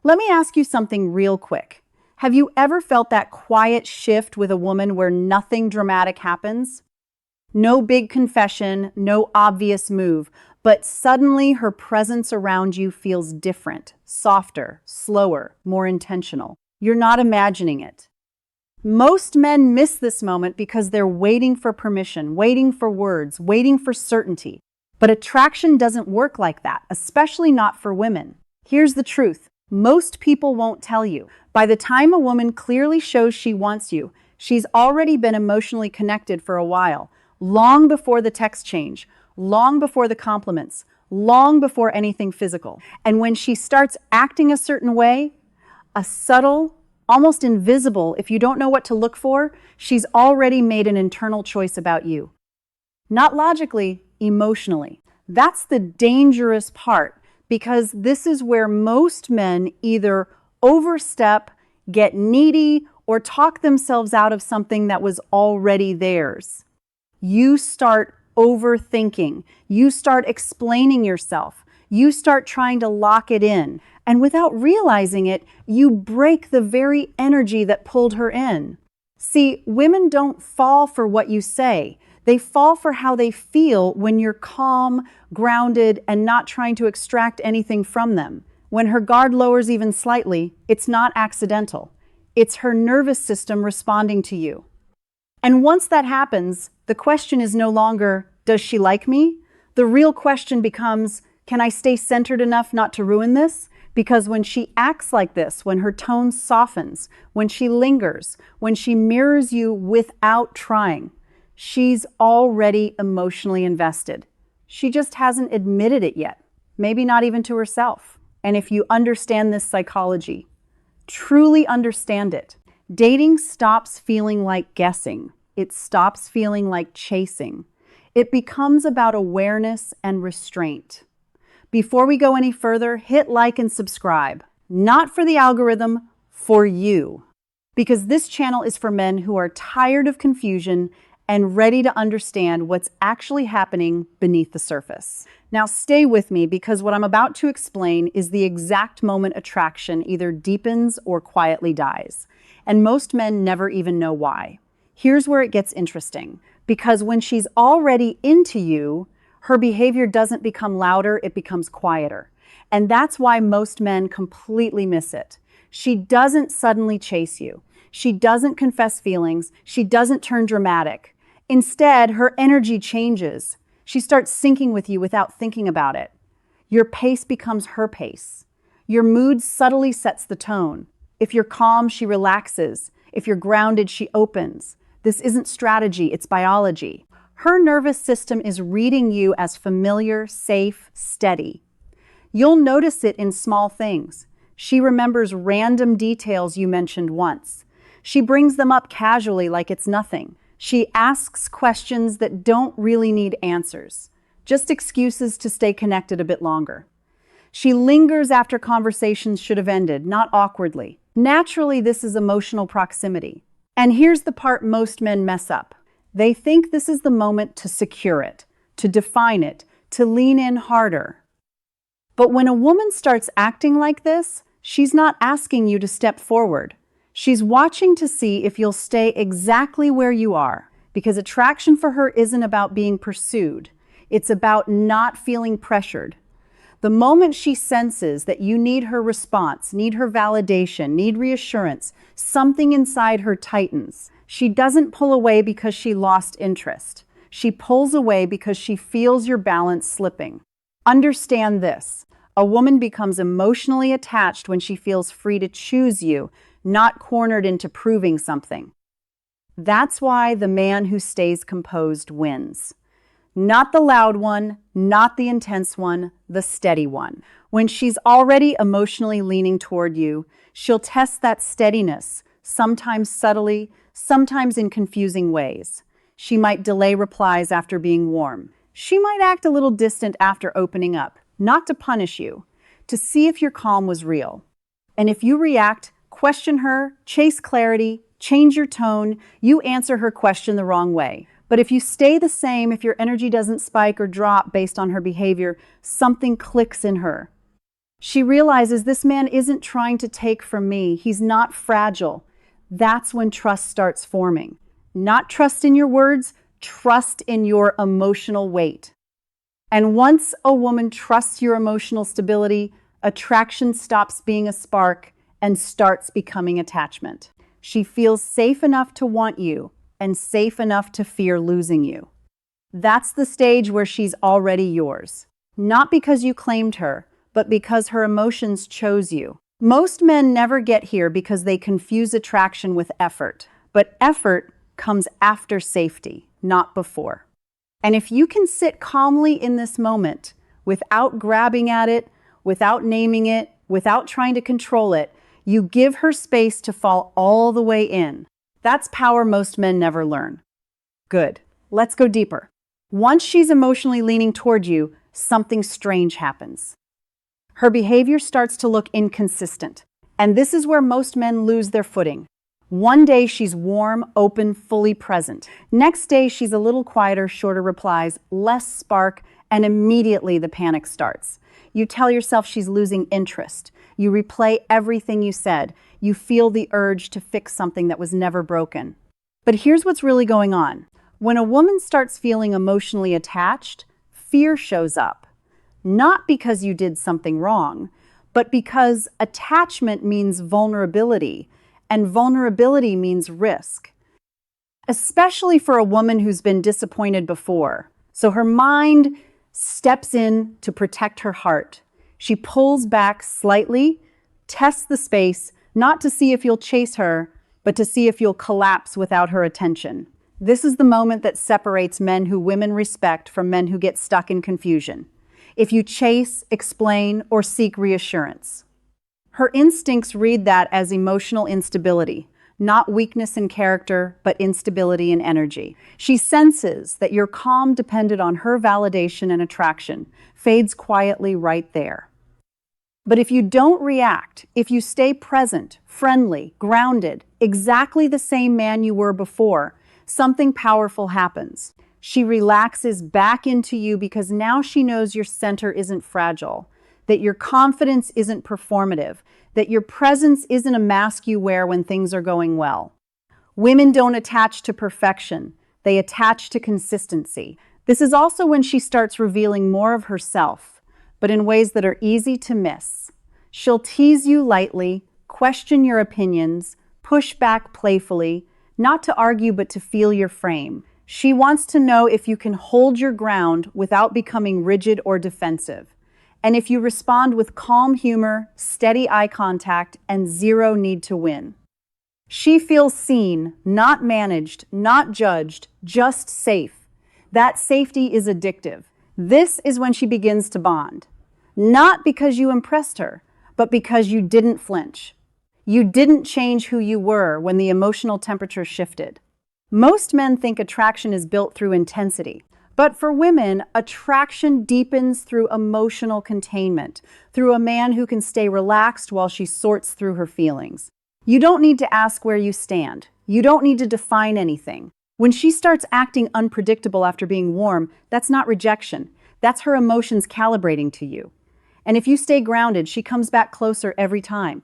Let me ask you something real quick. Have you ever felt that quiet shift with a woman where nothing dramatic happens? No big confession, no obvious move, but suddenly her presence around you feels different, softer, slower, more intentional. You're not imagining it. Most men miss this moment because they're waiting for permission, waiting for words, waiting for certainty. But attraction doesn't work like that, especially not for women. Here's the truth. Most people won't tell you. By the time a woman clearly shows she wants you, she's already been emotionally connected for a while, long before the text change, long before the compliments, long before anything physical. And when she starts acting a certain way, a subtle, almost invisible, if you don't know what to look for, she's already made an internal choice about you. Not logically, emotionally. That's the dangerous part, because this is where most men either overstep, get needy, or talk themselves out of something that was already theirs. You start overthinking. You start explaining yourself. You start trying to lock it in. And without realizing it, you break the very energy that pulled her in. See, women don't fall for what you say. They fall for how they feel when you're calm, grounded, and not trying to extract anything from them. When her guard lowers even slightly, it's not accidental. It's her nervous system responding to you. And once that happens, the question is no longer, does she like me? The real question becomes, can I stay centered enough not to ruin this? Because when she acts like this, when her tone softens, when she lingers, when she mirrors you without trying, she's already emotionally invested. She just hasn't admitted it yet, maybe not even to herself. And if you understand this psychology, truly understand it, dating stops feeling like guessing. It stops feeling like chasing. It becomes about awareness and restraint. Before we go any further, hit like and subscribe. Not for the algorithm, for you. Because this channel is for men who are tired of confusion and ready to understand what's actually happening beneath the surface. Now stay with me, because what I'm about to explain is the exact moment attraction either deepens or quietly dies. And most men never even know why. Here's where it gets interesting. Because when she's already into you, her behavior doesn't become louder, it becomes quieter. And that's why most men completely miss it. She doesn't suddenly chase you. She doesn't confess feelings. She doesn't turn dramatic. Instead, her energy changes. She starts syncing with you without thinking about it. Your pace becomes her pace. Your mood subtly sets the tone. If you're calm, she relaxes. If you're grounded, she opens. This isn't strategy, it's biology. Her nervous system is reading you as familiar, safe, steady. You'll notice it in small things. She remembers random details you mentioned once. She brings them up casually like it's nothing. She asks questions that don't really need answers, just excuses to stay connected a bit longer. She lingers after conversations should have ended, not awkwardly. Naturally, this is emotional proximity. And here's the part most men mess up. They think this is the moment to secure it, to define it, to lean in harder. But when a woman starts acting like this, she's not asking you to step forward. She's watching to see if you'll stay exactly where you are, because attraction for her isn't about being pursued. It's about not feeling pressured. The moment she senses that you need her response, need her validation, need reassurance, something inside her tightens. She doesn't pull away because she lost interest. She pulls away because she feels your balance slipping. Understand this. A woman becomes emotionally attached when she feels free to choose you, not cornered into proving something. That's why the man who stays composed wins. Not the loud one, not the intense one, the steady one. When she's already emotionally leaning toward you, she'll test that steadiness, sometimes subtly, sometimes in confusing ways. She might delay replies after being warm. She might act a little distant after opening up, not to punish you, to see if your calm was real. And if you react, question her, chase clarity, change your tone, you answer her question the wrong way. But if you stay the same, if your energy doesn't spike or drop based on her behavior, something clicks in her. She realizes this man isn't trying to take from me. He's not fragile. That's when trust starts forming. Not trust in your words, trust in your emotional weight. And once a woman trusts your emotional stability, attraction stops being a spark and starts becoming attachment. She feels safe enough to want you and safe enough to fear losing you. That's the stage where she's already yours. Not because you claimed her, but because her emotions chose you. Most men never get here because they confuse attraction with effort. But effort comes after safety, not before. And if you can sit calmly in this moment, without grabbing at it, without naming it, without trying to control it, you give her space to fall all the way in. That's power most men never learn. Good. Let's go deeper. Once she's emotionally leaning toward you, something strange happens. Her behavior starts to look inconsistent. And this is where most men lose their footing. One day she's warm, open, fully present. Next day she's a little quieter, shorter replies, less spark, and immediately the panic starts. You tell yourself she's losing interest. You replay everything you said. You feel the urge to fix something that was never broken. But here's what's really going on. When a woman starts feeling emotionally attached, fear shows up. Not because you did something wrong, but because attachment means vulnerability, and vulnerability means risk. Especially for a woman who's been disappointed before. So her mind steps in to protect her heart. She pulls back slightly, tests the space, not to see if you'll chase her, but to see if you'll collapse without her attention. This is the moment that separates men who women respect from men who get stuck in confusion. If you chase, explain, or seek reassurance. Her instincts read that as emotional instability, not weakness in character, but instability in energy. She senses that your calm depended on her validation and attraction, fades quietly right there. But if you don't react, if you stay present, friendly, grounded, exactly the same man you were before, something powerful happens. She relaxes back into you because now she knows your center isn't fragile, that your confidence isn't performative, that your presence isn't a mask you wear when things are going well. Women don't attach to perfection, they attach to consistency. This is also when she starts revealing more of herself, but in ways that are easy to miss. She'll tease you lightly, question your opinions, push back playfully, not to argue but to feel your frame. She wants to know if you can hold your ground without becoming rigid or defensive. And if you respond with calm humor, steady eye contact, and zero need to win. She feels seen, not managed, not judged, just safe. That safety is addictive. This is when she begins to bond. Not because you impressed her, but because you didn't flinch. You didn't change who you were when the emotional temperature shifted. Most men think attraction is built through intensity. But for women, attraction deepens through emotional containment, through a man who can stay relaxed while she sorts through her feelings. You don't need to ask where you stand. You don't need to define anything. When she starts acting unpredictable after being warm, that's not rejection. That's her emotions calibrating to you. And if you stay grounded, she comes back closer every time.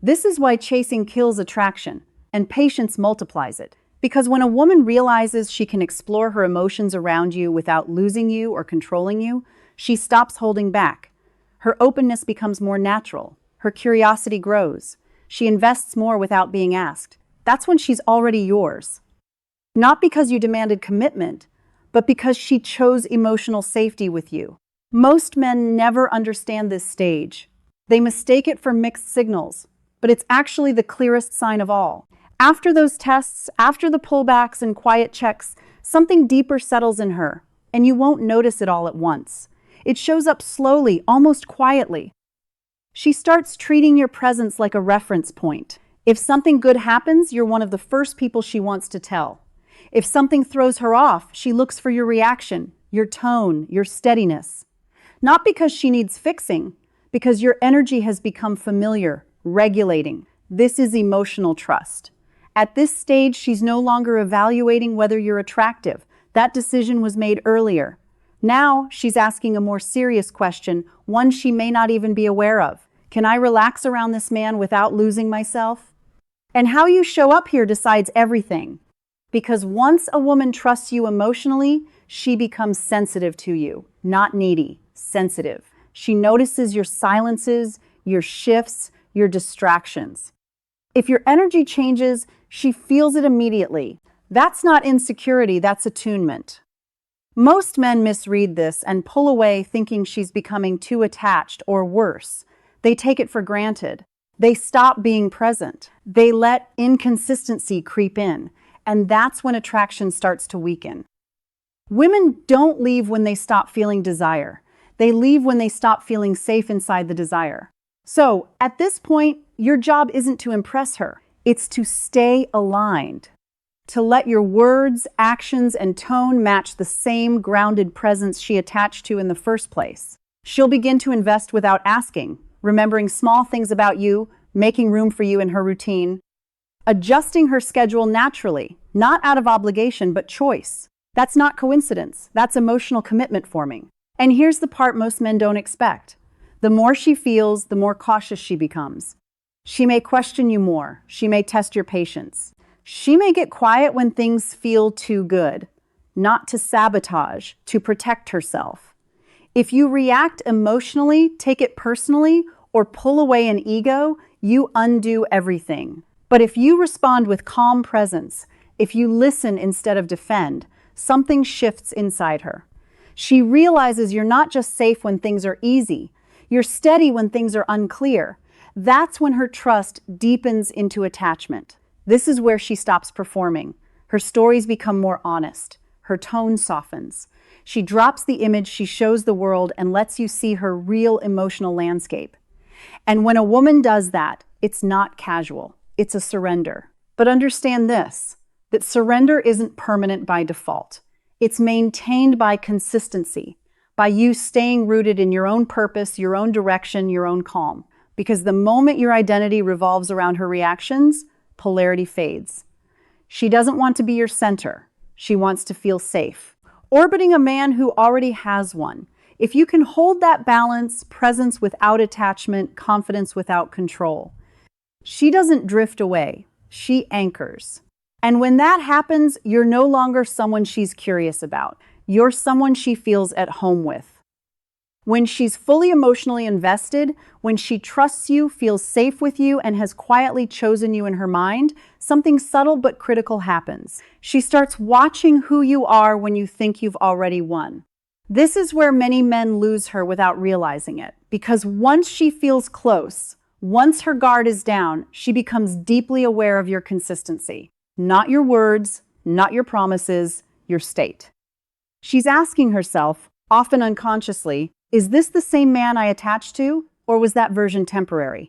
This is why chasing kills attraction, and patience multiplies it. Because when a woman realizes she can explore her emotions around you without losing you or controlling you, she stops holding back. Her openness becomes more natural. Her curiosity grows. She invests more without being asked. That's when she's already yours. Not because you demanded commitment, but because she chose emotional safety with you. Most men never understand this stage. They mistake it for mixed signals, but it's actually the clearest sign of all. After those tests, after the pullbacks and quiet checks, something deeper settles in her, and you won't notice it all at once. It shows up slowly, almost quietly. She starts treating your presence like a reference point. If something good happens, you're one of the first people she wants to tell. If something throws her off, she looks for your reaction, your tone, your steadiness. Not because she needs fixing, because your energy has become familiar, regulating. This is emotional trust. At this stage, she's no longer evaluating whether you're attractive. That decision was made earlier. Now she's asking a more serious question, one she may not even be aware of. Can I relax around this man without losing myself? And how you show up here decides everything. Because once a woman trusts you emotionally, she becomes sensitive to you, not needy, sensitive. She notices your silences, your shifts, your distractions. If your energy changes, she feels it immediately. That's not insecurity, that's attunement. Most men misread this and pull away thinking she's becoming too attached or worse. They take it for granted. They stop being present. They let inconsistency creep in, and that's when attraction starts to weaken. Women don't leave when they stop feeling desire. They leave when they stop feeling safe inside the desire. So, at this point, your job isn't to impress her. It's to stay aligned. To let your words, actions, and tone match the same grounded presence she attached to in the first place. She'll begin to invest without asking, remembering small things about you, making room for you in her routine, adjusting her schedule naturally, not out of obligation, but choice. That's not coincidence. That's emotional commitment forming. And here's the part most men don't expect. The more she feels, the more cautious she becomes. She may question you more. She may test your patience. She may get quiet when things feel too good, not to sabotage, to protect herself. If you react emotionally, take it personally, or pull away in ego, you undo everything. But if you respond with calm presence, if you listen instead of defend, something shifts inside her. She realizes you're not just safe when things are easy, you're steady when things are unclear. That's when her trust deepens into attachment. This is where she stops performing. Her stories become more honest. Her tone softens. She drops the image she shows the world and lets you see her real emotional landscape. And when a woman does that, it's not casual. It's a surrender. But understand this, that surrender isn't permanent by default. It's maintained by consistency, by you staying rooted in your own purpose, your own direction, your own calm. Because the moment your identity revolves around her reactions, polarity fades. She doesn't want to be your center. She wants to feel safe, orbiting a man who already has one. If you can hold that balance, presence without attachment, confidence without control, she doesn't drift away. She anchors. And when that happens, you're no longer someone she's curious about. You're someone she feels at home with. When she's fully emotionally invested, when she trusts you, feels safe with you, and has quietly chosen you in her mind, something subtle but critical happens. She starts watching who you are when you think you've already won. This is where many men lose her without realizing it, because once she feels close, once her guard is down, she becomes deeply aware of your consistency. Not your words, not your promises, your state. She's asking herself, often unconsciously, is this the same man I attached to, or was that version temporary?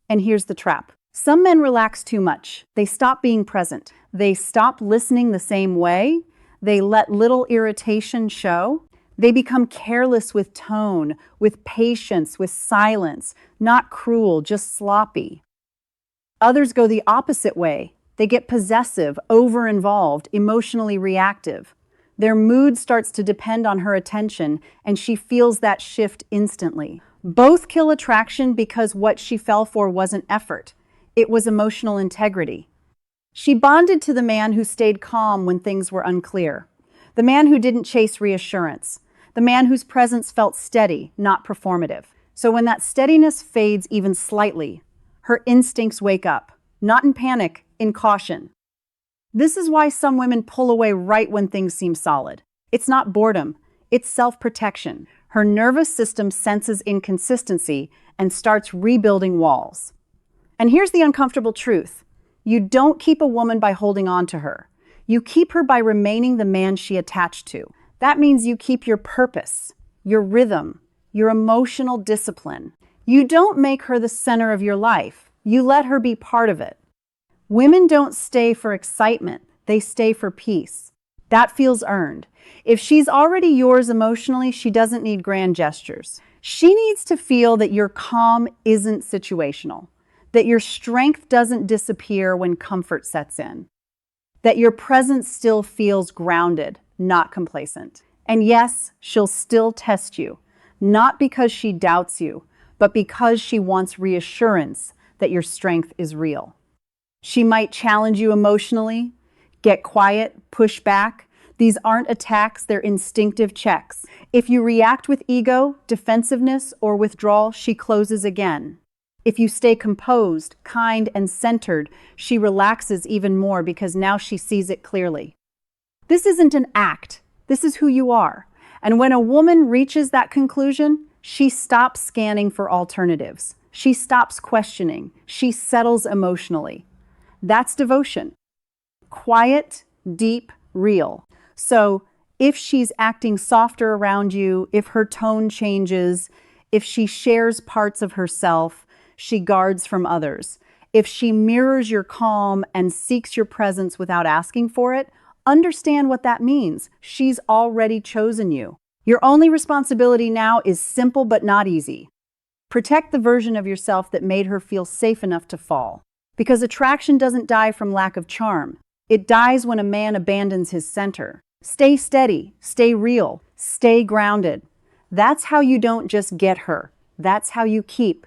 And here's the trap. Some men relax too much. They stop being present. They stop listening the same way. They let little irritation show. They become careless with tone, with patience, with silence, not cruel, just sloppy. Others go the opposite way. They get possessive, over-involved, emotionally reactive. Their mood starts to depend on her attention, and she feels that shift instantly. Both kill attraction because what she fell for wasn't effort. It was emotional integrity. She bonded to the man who stayed calm when things were unclear. The man who didn't chase reassurance. The man whose presence felt steady, not performative. So when that steadiness fades even slightly, her instincts wake up. Not in panic, in caution. This is why some women pull away right when things seem solid. It's not boredom, it's self-protection. Her nervous system senses inconsistency and starts rebuilding walls. And here's the uncomfortable truth. You don't keep a woman by holding on to her. You keep her by remaining the man she attached to. That means you keep your purpose, your rhythm, your emotional discipline. You don't make her the center of your life. You let her be part of it. Women don't stay for excitement, they stay for peace. That feels earned. If she's already yours emotionally, she doesn't need grand gestures. She needs to feel that your calm isn't situational, that your strength doesn't disappear when comfort sets in, that your presence still feels grounded, not complacent. And yes, she'll still test you, not because she doubts you, but because she wants reassurance that your strength is real. She might challenge you emotionally, get quiet, push back. These aren't attacks, they're instinctive checks. If you react with ego, defensiveness, or withdrawal, she closes again. If you stay composed, kind, and centered, she relaxes even more because now she sees it clearly. This isn't an act, this is who you are. And when a woman reaches that conclusion, she stops scanning for alternatives. She stops questioning. She settles emotionally. That's devotion. Quiet, deep, real. So if she's acting softer around you, if her tone changes, if she shares parts of herself she guards from others, if she mirrors your calm and seeks your presence without asking for it, understand what that means. She's already chosen you. Your only responsibility now is simple but not easy. Protect the version of yourself that made her feel safe enough to fall. Because attraction doesn't die from lack of charm. It dies when a man abandons his center. Stay steady, stay real, stay grounded. That's how you don't just get her. That's how you keep